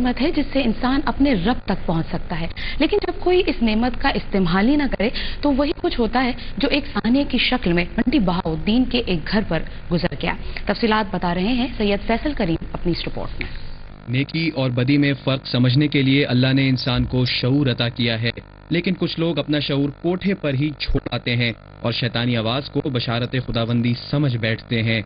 नेमत है जिससे इंसान अपने रब तक पहुंच सकता है, लेकिन जब कोई इस नेमत का इस्तेमाल ही ना करे तो वही कुछ होता है जो एक सानिया की शक्ल में मंडी बहाउद्दीन के एक घर पर गुजर गया। तफसीलात बता रहे हैं सैयद फैसल करीम अपनी इस रिपोर्ट में। नेकी और बदी में फर्क समझने के लिए अल्लाह ने इंसान को शऊर अता किया है, लेकिन कुछ लोग अपना शऊर कोठे पर ही छोड़ आते हैं और शैतानी आवाज को बशारत खुदाबंदी समझ बैठते हैं।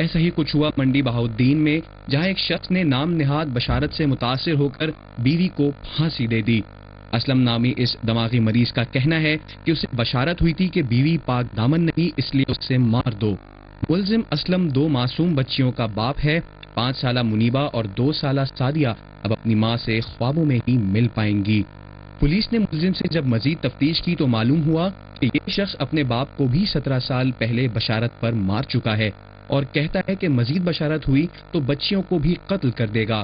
ऐसा ही कुछ हुआ मंडी बहाउद्दीन में, जहां एक शख्स ने नाम निहाद बशारत से मुतासिर होकर बीवी को फांसी दे दी। असलम नामी इस दिमागी मरीज का कहना है कि उसे बशारत हुई थी कि बीवी पाक दामन नहीं, इसलिए उसे मार दो। मुलजिम असलम 2 मासूम बच्चियों का बाप है। 5 साला मुनीबा और 2 साला सादिया अब अपनी माँ से ख्वाबों में ही मिल पाएंगी। पुलिस ने मुलजिम से जब मजीद तफ्तीश की तो मालूम हुआ कि ये शख्स अपने बाप को भी 17 साल पहले बशारत पर मार चुका है और कहता है कि मजीद बशारत हुई तो बच्चियों को भी कत्ल कर देगा।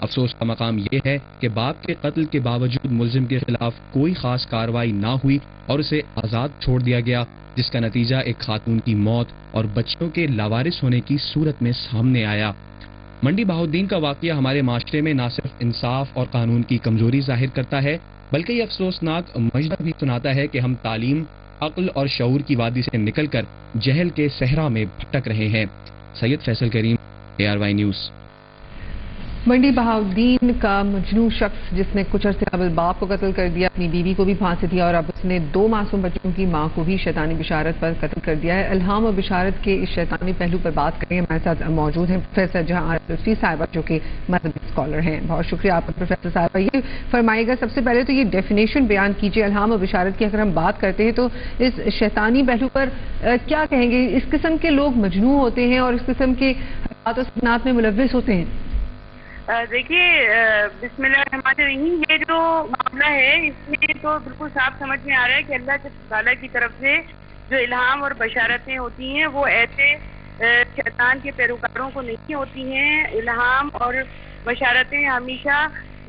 अफसोस का मकाम यह है कि बाप के कत्ल के बावजूद मुलजिम के खिलाफ कोई खास कार्रवाई ना हुई और उसे आज़ाद छोड़ दिया गया, जिसका नतीजा एक खातून की मौत और बच्चों के लावारिस होने की सूरत में सामने आया। मंडी बहाउद्दीन का वाकया हमारे माशरे में न सिर्फ इंसाफ और कानून की कमजोरी जाहिर करता है, बल्कि ये अफसोसनाक मजदा भी सुनाता है कि हम तालीम, अक्ल और शऊर की वादी से निकलकर जहल के सहरा में भटक रहे हैं। सैयद फैसल करीम, ARY न्यूज़। मंडी बहाउद्दीन का मजनू शख्स जिसने कुछ अरसे कबल बाप को कत्ल कर दिया, अपनी बीवी को भी फांसी दिया और अब उसने 2 मासूम बच्चों की मां को भी शैतानी बिशारत पर कत्ल कर दिया है। इल्हाम और बिशारत के इस शैतानी पहलू पर बात करेंगे। हमारे साथ मौजूद हैं प्रोफेसर जहां लुत्फी साहिबा जो कि मज़हबी स्कॉलर हैं। बहुत शुक्रिया आपका प्रोफेसर साहिबा। ये फरमाइएगा, सबसे पहले तो ये डेफिनेशन बयान कीजिए इल्हाम और बिशारत की। अगर हम बात करते हैं तो इस शैतानी पहलू पर क्या कहेंगे? इस किस्म के लोग मजनू होते हैं और इस किस्म के हरकत और सनात में मुलव्विस होते हैं। देखिए, बिस्मिल्लाहिर्रहमानिर्रहीम, ये जो मामला है इसमें तो बिल्कुल साफ समझ में आ रहा है कि अल्लाह ताला की तरफ से जो इल्हाम और बशारतें होती हैं वो ऐसे शैतान के पैरोकारों को नहीं होती हैं। इल्हाम और बशारतें हमेशा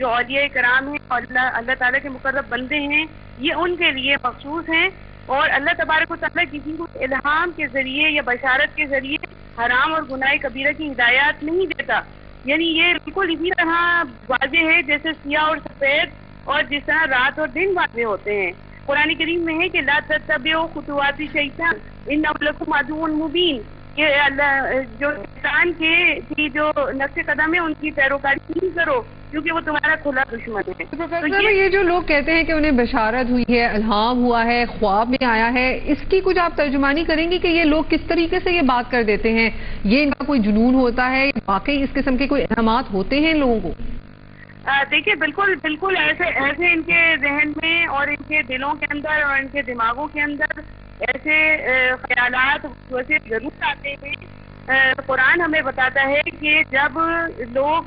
जो औलिया कराम हैं और अल्लाह ताला के मुकर्रब बंदे हैं, ये उनके लिए मखसूस हैं और अल्लाह तबारक व तआला किसी को इल्हाम के जरिए या बशारत के जरिए हराम और गुनाह कबीरा की हिदायत नहीं देता। यानी ये बिल्कुल इसी तरह वाज़ेह है जैसे सियाह और सफेद और जिस तरह रात और दिन वाज़ेह होते हैं। कुरान करीम में है कि ला तत्तबिउ खुतुवाति शैतान इन्नहु लकुम अदुव्वुन मुबीन, ये जो शैतान की जो नक्शे कदम है उनकी पैरोकारी नहीं करो क्योंकि वो तुम्हारा खुला दुश्मन है। तो ये जो लोग कहते हैं कि उन्हें बशारत हुई है, इल्हाम हुआ है, ख्वाब में आया है, इसकी कुछ आप तर्जुमानी करेंगे कि ये लोग किस तरीके से ये बात कर देते हैं? ये इनका कोई जुनून होता है, वाकई इस किस्म के कोई इल्हामात होते हैं इन लोगों को? देखिए, बिल्कुल ऐसे इनके जहन में और इनके दिलों के अंदर और इनके दिमागों के अंदर ऐसे ख्यालात वैसे जरूर आते हैं। कुरान हमें बताता है कि जब लोग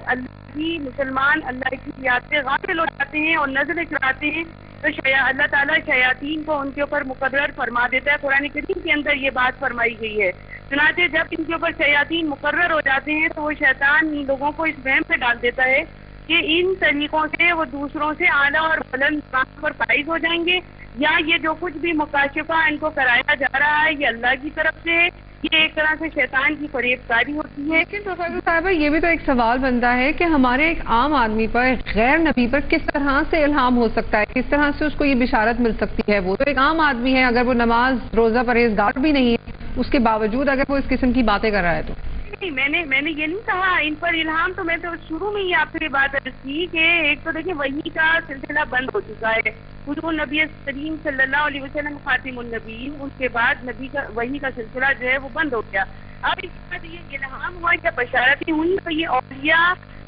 मुसलमान अल्लाह की याद से गाफिल हो जाते हैं और नजरें चुराते हैं तो अल्लाह ताला शयातीन को उनके ऊपर मुकर्रर फरमा देता है। कुरान करीम के अंदर ये बात फरमाई गई है। चुनांचे जब इनके ऊपर शयातीन मुकर्रर हो जाते हैं तो वो शैतान इन लोगों को इस वहम पे डाल देता है कि इन तरीकों से वो दूसरों से आला और बुलंद मुकाम पर फाइज हो जाएंगे, या ये जो कुछ भी मुकाशिफा इनको कराया जा रहा है ये अल्लाह की तरफ से, ये एक तरह से शैतान की फरेबकारी होती है। लेकिन प्रोफेसर साहिबा, ये भी तो एक सवाल बनता है कि हमारे एक आम आदमी पर, गैर नबी पर किस तरह से इल्हाम हो सकता है, किस तरह से उसको ये बिशारत मिल सकती है? वो तो एक आम आदमी है, अगर वो नमाज रोजा परहेजगार भी नहीं है उसके बावजूद अगर वो इस किस्म की बातें कर रहा है तो। नहीं, मैंने ये नहीं कहा इन पर इल्हाम, तो मैं तो शुरू में ही आपसे बात की कि एक तो देखिए वही का सिलसिला बंद हो चुका है। हुजूर नबी करीम सल्लल्लाहु अलैहि वसल्लम खातिमुन नबीय्यीन, उसके बाद नबी का वही का सिलसिला जो है वो बंद हो गया। अब इसके बाद ये इल्हाम हुआ या बशारतें हुई तो ये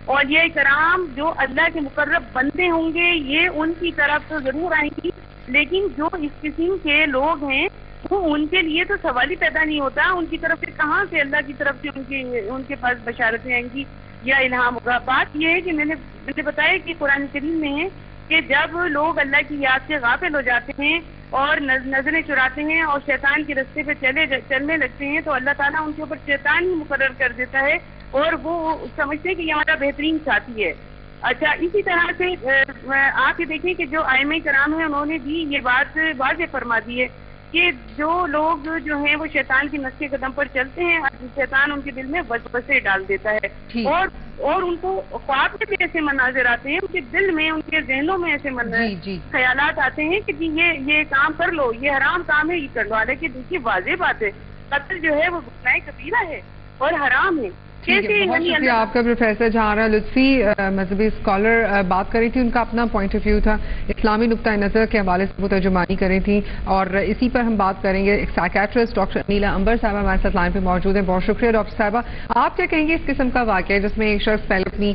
औलिया कराम जो अल्लाह के मुकर्रब बंदे होंगे ये उनकी तरफ तो जरूर आएंगी, लेकिन जो इस किस्म के लोग हैं वो उनके लिए तो सवाल ही पैदा नहीं होता उनकी तरफ से कहाँ से अल्लाह की तरफ से उनके पास बशारतें आएंगी या इल्हाम होगा। बात यह है कि मैंने बताया कि कुरान करीम में है कि जब लोग अल्लाह की याद से गाफिल हो जाते हैं और नजरें चुराते हैं और शैतान के रास्ते पे चलने लगते हैं तो अल्लाह ताला उनके ऊपर शैतान ही मुकर्रर कर देता है और वो समझते हैं कि ये हमारा बेहतरीन साथी है। अच्छा, इसी तरह से आप ये देखें कि जो आइमे कराम है उन्होंने भी ये बात वाज़ेह फरमा दी है कि जो लोग जो हैं वो शैतान की नक्शे कदम पर चलते हैं, शैतान उनके दिल में वसवसे डाल देता है। और اور ان کو خواب میں بھی ایسے مناظر آتے ہیں، ان کے دل میں، ان کے ذہنوں میں ایسے خیالات آتے ہیں کہ جی یہ کام کر لو، یہ حرام کام ہے، یہ کر لو. حالانکہ دیکھیے واضح بات ہے، قتل جو ہے وہ گناہ کبیرہ ہے اور حرام ہے. بہت شکریہ آپ کا پروفیسر جہاں لطفی، مذہبی اسکالر بات کر رہی تھی، ان کا اپنا پوائنٹ آف ویو تھا، اسلامی نقطہ نظر کے حوالے سے وہ ترجمانی کر رہی تھی، اور اسی پر ہم بات کریں گے. ایک سائیکیٹرسٹ ڈاکٹر انیلا امبر صاحبہ ہمارے ساتھ لائن پہ موجود ہیں. بہت شکریہ ڈاکٹر صاحبہ. آپ کیا کہیں گے اس قسم کا واقعہ جس میں ایک شخص پہلے اپنی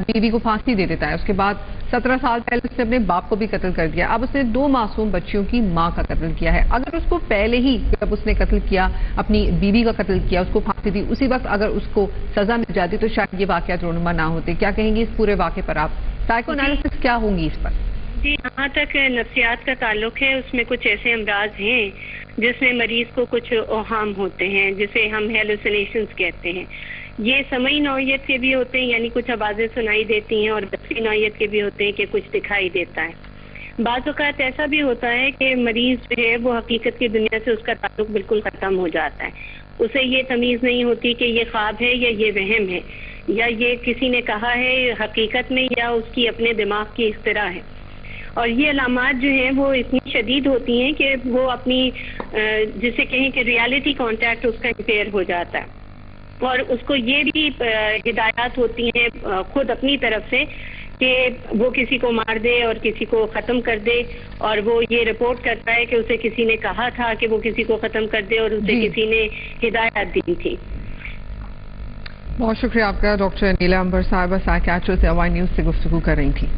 بیوی کو پھانسی دے دیتا ہے، اس کے بعد 17 سال پہلے اس نے اپنے باپ کو بھی قتل کر دیا، اب اس نے 2 معصوم بچیوں کی ماں کا قتل کیا ہے. اگر اس کو پہلے ہی جب اس نے قتل کیا، اپنی بیوی کا قتل کیا، اس کو پھانسی دی، اسی وقت اگر اس کو سزا مل جاتی تو شاید یہ واقعات رونما نہ ہوتے. کیا کہیں گے اس پورے واقعے پر آپ؟ سائیکو انالیسس کیا ہوں گی اس پر؟ جی، جہاں تک نفسیات کا تعلق ہے، اس میں کچھ ایسے امراض ہیں جس میں مریض کو کچھ اوہام ہوتے ہیں، جسے ہم ہیلوسینیشنز کہتے ہیں. یہ سمعی نوعیت کے بھی ہوتے ہیں، یعنی کچھ آوازیں سنائی دیتی ہیں، اور بصری نوعیت کے بھی ہوتے ہیں کہ کچھ دکھائی دیتا ہے. بعض اوقات ایسا بھی ہوتا ہے کہ مریض جو ہے وہ حقیقت کی دنیا سے اس کا تعلق بالکل ختم ہو جاتا ہے. اسے یہ تمیز نہیں ہوتی کہ یہ خواب ہے یا یہ وہم ہے، یا یہ کسی نے کہا ہے حقیقت میں، یا اس کی اپنے دماغ کی اختراع ہے. اور یہ علامات جو ہیں وہ اتنی شدید ہوتی ہیں کہ وہ اپنی جسے کہیں کہ ریالٹی کانٹیکٹ اس کا امپیئر ہو جاتا ہے. اور اس کو یہ بھی ہدایات ہوتی ہیں خود اپنی طرف سے کہ وہ کسی کو مار دے اور کسی کو ختم کر دے، اور وہ یہ رپورٹ کرتا ہے کہ اسے کسی نے کہا تھا کہ وہ کسی کو ختم کر دے اور اسے کسی نے ہدایات دی تھی. بہت شکریہ آپ کا ڈاکٹر انیلا امبر صاحبہ، سائیکیٹرسٹ، AY نیوز سے گفتگو کر رہی تھی.